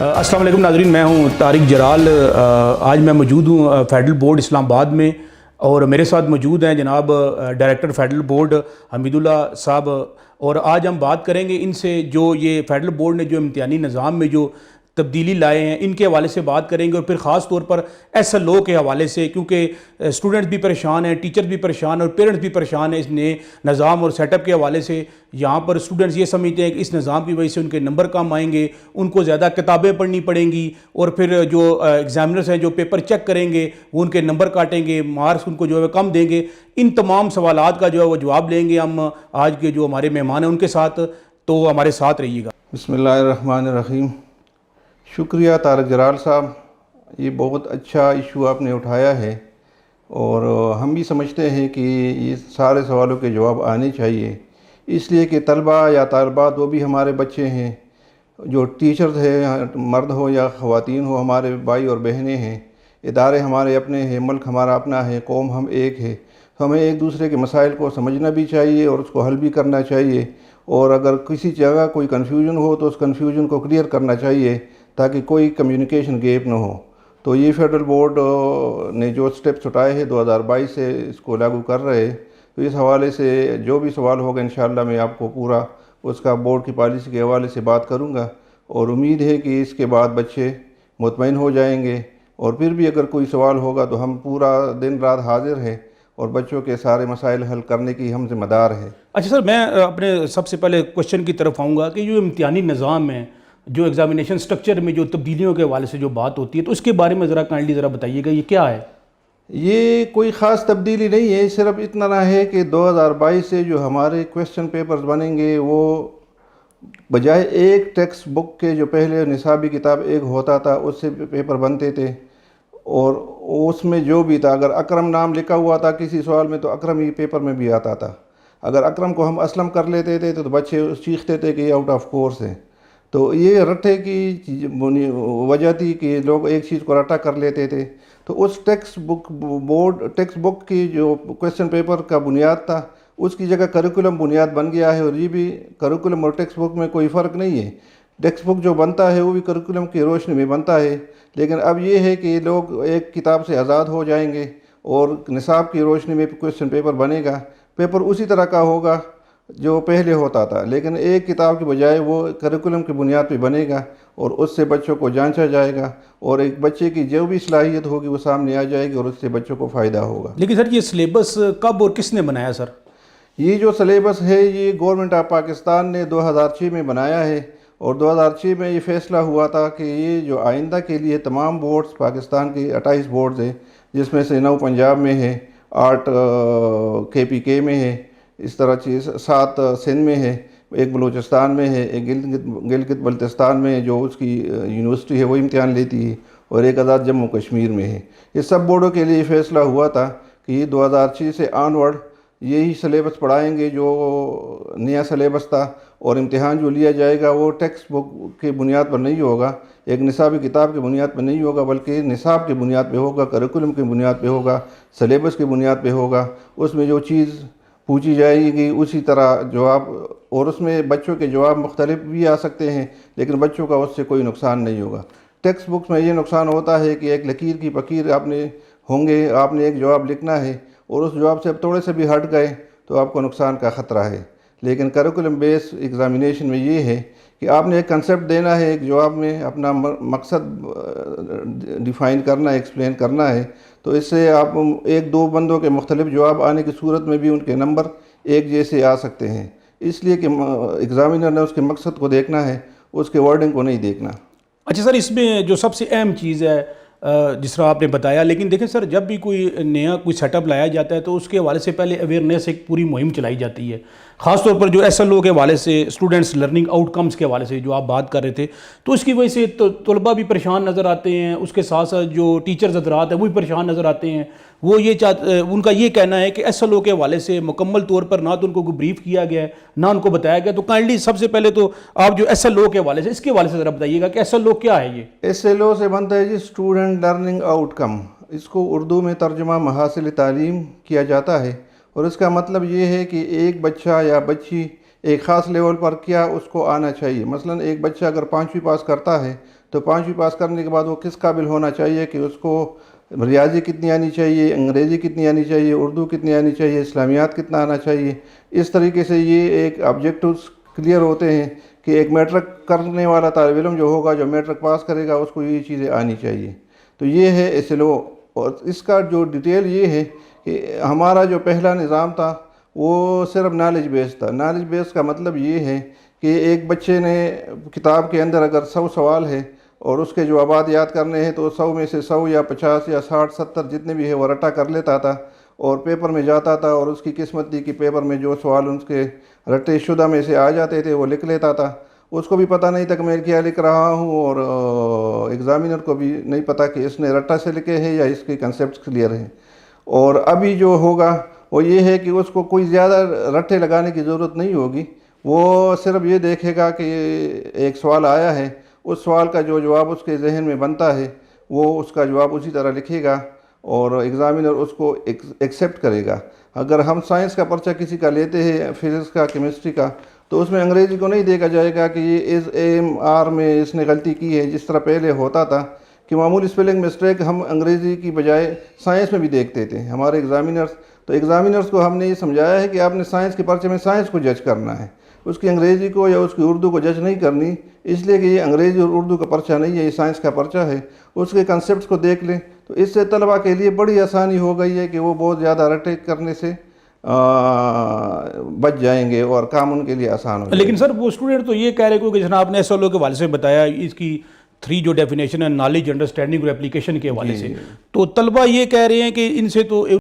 السلام علیکم ناظرین، میں ہوں طارق جلال۔ آج میں موجود ہوں فیڈرل بورڈ اسلام آباد میں، اور میرے ساتھ موجود ہیں جناب ڈائریکٹر فیڈرل بورڈ حمید اللہ صاحب، اور آج ہم بات کریں گے ان سے جو یہ فیڈرل بورڈ نے جو امتحانی نظام میں جو تبدیلی لائے ہیں ان کے حوالے سے بات کریں گے، اور پھر خاص طور پر ایس ایل او کے حوالے سے، کیونکہ اسٹوڈنٹس بھی پریشان ہیں، ٹیچر بھی پریشان ہیں، اور پیرنٹس بھی پریشان ہیں اس نئے نظام اور سیٹ اپ کے حوالے سے۔ یہاں پر اسٹوڈنٹس یہ سمجھتے ہیں کہ اس نظام کی وجہ سے ان کے نمبر کم آئیں گے، ان کو زیادہ کتابیں پڑھنی پڑیں گی، اور پھر جو ایگزامنرز ہیں جو پیپر چیک کریں گے وہ ان کے نمبر کاٹیں گے، مارکس ان کو جو ہے کم دیں گے۔ ان تمام سوالات کا جو ہے وہ جواب لیں گے ہم آج کے جو ہمارے مہمان ہیں ان کے ساتھ، تو ہمارے ساتھ رہیے گا۔ بسم اللہ الرحمن الرحیم۔ شکریہ طارق جلال صاحب، یہ بہت اچھا ایشو آپ نے اٹھایا ہے، اور ہم بھی سمجھتے ہیں کہ یہ سارے سوالوں کے جواب آنے چاہیے، اس لیے کہ طلبہ یا طالبات وہ بھی ہمارے بچے ہیں، جو ٹیچرز ہیں مرد ہو یا خواتین ہو، ہمارے بھائی اور بہنیں ہیں، ادارے ہمارے اپنے ہیں، ملک ہمارا اپنا ہے، قوم ہم ایک ہے، تو ہمیں ایک دوسرے کے مسائل کو سمجھنا بھی چاہیے اور اس کو حل بھی کرنا چاہیے، اور اگر کسی جگہ کوئی کنفیوژن ہو تو اس کنفیوژن کو کلیئر کرنا چاہیے تاکہ کوئی کمیونیکیشن گیپ نہ ہو۔ تو یہ فیڈرل بورڈ نے جو سٹیپس اٹھائے ہیں 2022 سے اس کو لاگو کر رہے، تو اس حوالے سے جو بھی سوال ہوگا انشاءاللہ میں آپ کو پورا اس کا بورڈ کی پالیسی کے حوالے سے بات کروں گا، اور امید ہے کہ اس کے بعد بچے مطمئن ہو جائیں گے، اور پھر بھی اگر کوئی سوال ہوگا تو ہم پورا دن رات حاضر ہیں اور بچوں کے سارے مسائل حل کرنے کی ہم ذمہ دار ہیں۔ اچھا سر، میں اپنے سب سے پہلے کوشچن کی طرف آؤں گا کہ جو امتحانی نظام ہے، جو ایگزامینیشن سٹرکچر میں جو تبدیلیوں کے حوالے سے جو بات ہوتی ہے، تو اس کے بارے میں ذرا کائنڈلی ذرا بتائیے گا، یہ کیا ہے؟ یہ کوئی خاص تبدیلی نہیں ہے، صرف اتنا نہ ہے کہ 2022 سے جو ہمارے کویسچن پیپرز بنیں گے وہ بجائے ایک ٹیکسٹ بک کے، جو پہلے نصابی کتاب ایک ہوتا تھا اس سے پیپر بنتے تھے، اور اس میں جو بھی تھا، اگر اکرم نام لکھا ہوا تھا کسی سوال میں تو اکرم ہی پیپر میں بھی آتا تھا، اگر اکرم کو ہم اسلم کر لیتے تھے تو بچے چیختے تھے کہ یہ آؤٹ آف کورس ہے۔ تو یہ رٹے کی وجہ تھی کہ لوگ ایک چیز کو رٹا کر لیتے تھے، تو اس ٹیکسٹ بک کی جو کویسچن پیپر کا بنیاد تھا اس کی جگہ کریکولم بنیاد بن گیا ہے، اور یہ بھی کریکولم اور ٹیکسٹ بک میں کوئی فرق نہیں ہے، ٹیکسٹ بک جو بنتا ہے وہ بھی کریکولم کی روشنی میں بنتا ہے، لیکن اب یہ ہے کہ لوگ ایک کتاب سے آزاد ہو جائیں گے اور نصاب کی روشنی میں کویسچن پیپر بنے گا، پیپر اسی طرح کا ہوگا جو پہلے ہوتا تھا، لیکن ایک کتاب کی بجائے وہ کریکولم کی بنیاد پہ بنے گا، اور اس سے بچوں کو جانچا جائے گا، اور ایک بچے کی جو بھی صلاحیت ہوگی وہ سامنے آ جائے گی، اور اس سے بچوں کو فائدہ ہوگا۔ لیکن سر یہ سلیبس کب اور کس نے بنایا سر؟ یہ جو سلیبس ہے یہ گورنمنٹ آف پاکستان نے 2006 میں بنایا ہے، اور 2006 میں یہ فیصلہ ہوا تھا کہ یہ جو آئندہ کے لیے تمام بورڈز، پاکستان کے 28 بورڈز ہیں، جس میں سے 9 پنجاب میں ہے، 8 KPK میں ہے، اس طرح 7 سندھ میں ہے، ایک بلوچستان میں ہے، ایک گلگت بلتستان میں جو اس کی یونیورسٹی ہے وہ امتحان لیتی ہے، اور ایک آزاد جموں کشمیر میں ہے۔ یہ سب بورڈوں کے لیے فیصلہ ہوا تھا کہ یہ 2006 سے آنورڈ یہی سلیبس پڑھائیں گے جو نیا سلیبس تھا، اور امتحان جو لیا جائے گا وہ ٹیکسٹ بک کی بنیاد پر نہیں ہوگا، ایک نصابی کتاب کی بنیاد پر نہیں ہوگا، بلکہ نصاب کی بنیاد پہ ہوگا، کریکولم کی بنیاد پہ ہوگا، سلیبس کی بنیاد پہ ہوگا، اس میں جو چیز پوچھی جائے گی اسی طرح جواب، اور اس میں بچوں کے جواب مختلف بھی آ سکتے ہیں، لیکن بچوں کا اس سے کوئی نقصان نہیں ہوگا۔ ٹیکسٹ بکس میں یہ نقصان ہوتا ہے کہ ایک لکیر کی فقیر آپ نے ایک جواب لکھنا ہے، اور اس جواب سے اب تھوڑے سے بھی ہٹ گئے تو آپ کو نقصان کا خطرہ ہے، لیکن کریکولم بیس ایگزامینیشن میں یہ ہے کہ آپ نے ایک کنسیپٹ دینا ہے، ایک جواب میں اپنا مقصد ڈیفائن کرنا ہے، ایکسپلین کرنا ہے، تو اس سے آپ 1-2 بندوں کے مختلف جواب آنے کی صورت میں بھی ان کے نمبر ایک جیسے آ سکتے ہیں، اس لیے کہ ایگزامینر نے اس کے مقصد کو دیکھنا ہے، اس کے ورڈنگ کو نہیں دیکھنا۔ اچھا سر، اس میں جو سب سے اہم چیز ہے جس طرح آپ نے بتایا، لیکن دیکھیں سر جب بھی کوئی نیا کوئی سیٹ اپ لایا جاتا ہے تو اس کے حوالے سے پہلے اویئرنیس ایک پوری مہم چلائی جاتی ہے، خاص طور پر جو ایس ایل او کے حوالے سے، اسٹوڈنٹس لرننگ آؤٹ کمز کے حوالے سے جو آپ بات کر رہے تھے، تو اس کی وجہ سے طلباء بھی پریشان نظر آتے ہیں، اس کے ساتھ ساتھ جو ٹیچرز حضرات ہیں وہ بھی پریشان نظر آتے ہیں، وہ ان کا یہ کہنا ہے کہ ایس ایل او کے حوالے سے مکمل طور پر نہ تو ان کو کوئی بریف کیا گیا ہے نہ ان کو بتایا گیا، تو کائنڈلی سب سے پہلے تو آپ جو ایس ایل او کے حوالے سے، اس کے حوالے سے ذرا بتائیے گا کہ ایس ایل او کیا ہے؟ یہ ایس ایل او سے بنتا ہے جی اسٹوڈنٹ لرننگ آؤٹ کم، اس کو اردو میں ترجمہ محاصل تعلیم کیا جاتا ہے، اور اس کا مطلب یہ ہے کہ ایک بچہ یا بچی ایک خاص لیول پر کیا اس کو آنا چاہیے۔ مثلا ایک بچہ اگر 5ویں پاس کرتا ہے تو 5ویں پاس کرنے کے بعد وہ کس قابل ہونا چاہیے کہ اس کو ریاضی کتنی آنی چاہیے، انگریزی کتنی آنی چاہیے، اردو کتنی آنی چاہیے، اسلامیات کتنا آنا چاہیے. اس طریقے سے یہ ایک آبجیکٹوز کلیئر ہوتے ہیں کہ ایک میٹرک کرنے والا طالب علم جو ہوگا، جو میٹرک پاس کرے گا، اس کو یہ چیزیں آنی چاہیے. تو یہ ہے SLO. اور اس کا جو ڈیٹیل یہ ہے کہ ہمارا جو پہلا نظام تھا وہ صرف نالج بیس تھا. نالج بیس کا مطلب یہ ہے کہ ایک بچے نے کتاب کے اندر اگر 100 سوال ہے اور اس کے جوابات یاد کرنے ہیں تو 100 میں سے 100 یا 50 یا 60 70 جتنے بھی ہے وہ رٹا کر لیتا تھا اور پیپر میں جاتا تھا، اور اس کی قسمت تھی کہ پیپر میں جو سوال اس کے رٹے شدہ میں سے آ جاتے تھے وہ لکھ لیتا تھا. اس کو بھی پتہ نہیں تھا کہ میں کیا لکھ رہا ہوں، اور ایگزامینر کو بھی نہیں پتہ کہ اس نے رٹا سے لکھے ہیں یا اس کے کنسیپٹس کلیئر ہیں. اور ابھی جو ہوگا وہ یہ ہے کہ اس کو کوئی زیادہ رٹے لگانے کی ضرورت نہیں ہوگی. وہ صرف یہ دیکھے گا کہ ایک سوال آیا ہے، اس سوال کا جو جواب اس کے ذہن میں بنتا ہے وہ اس کا جواب اسی طرح لکھے گا اور ایگزامینر اس کو ایکسیپٹ کرے گا. اگر ہم سائنس کا پرچہ کسی کا لیتے ہیں، فزکس کا، کیمسٹری کا، تو اس میں انگریزی کو نہیں دیکھا جائے گا کہ یہ AMR میں اس نے غلطی کی ہے، جس طرح پہلے ہوتا تھا کہ معمولی اسپیلنگ مسٹیک ہم انگریزی کی بجائے سائنس میں بھی دیکھتے تھے ہمارے ایگزامینرز. تو ایگزامینرز کو ہم نے یہ سمجھایا ہے کہ آپ نے سائنس کے پرچے میں سائنس کو جج کرنا ہے، اس کی انگریزی کو یا اس کی اردو کو جج نہیں کرنی، اس لیے کہ یہ انگریزی اور اردو کا پرچہ نہیں ہے، یہ سائنس کا پرچہ ہے. اس کے کنسیپٹس کو دیکھ لیں تو اس سے طلبہ کے لیے بڑی آسانی ہو گئی ہے کہ وہ بہت زیادہ رٹے کرنے سے بچ جائیں گے اور کام ان کے لیے آسان ہو جائے گا. لیکن سر وہ اسٹوڈنٹ تو یہ کہہ رہے کہ جناب نے SLO کے حوالے سے بتایا اس کی 3 جو ڈیفینیشن ہے، نالج، انڈرسٹینڈنگ اور اپلیکیشن کے حوالے سے، تو طلبہ یہ کہہ رہے ہیں کہ ان سے تو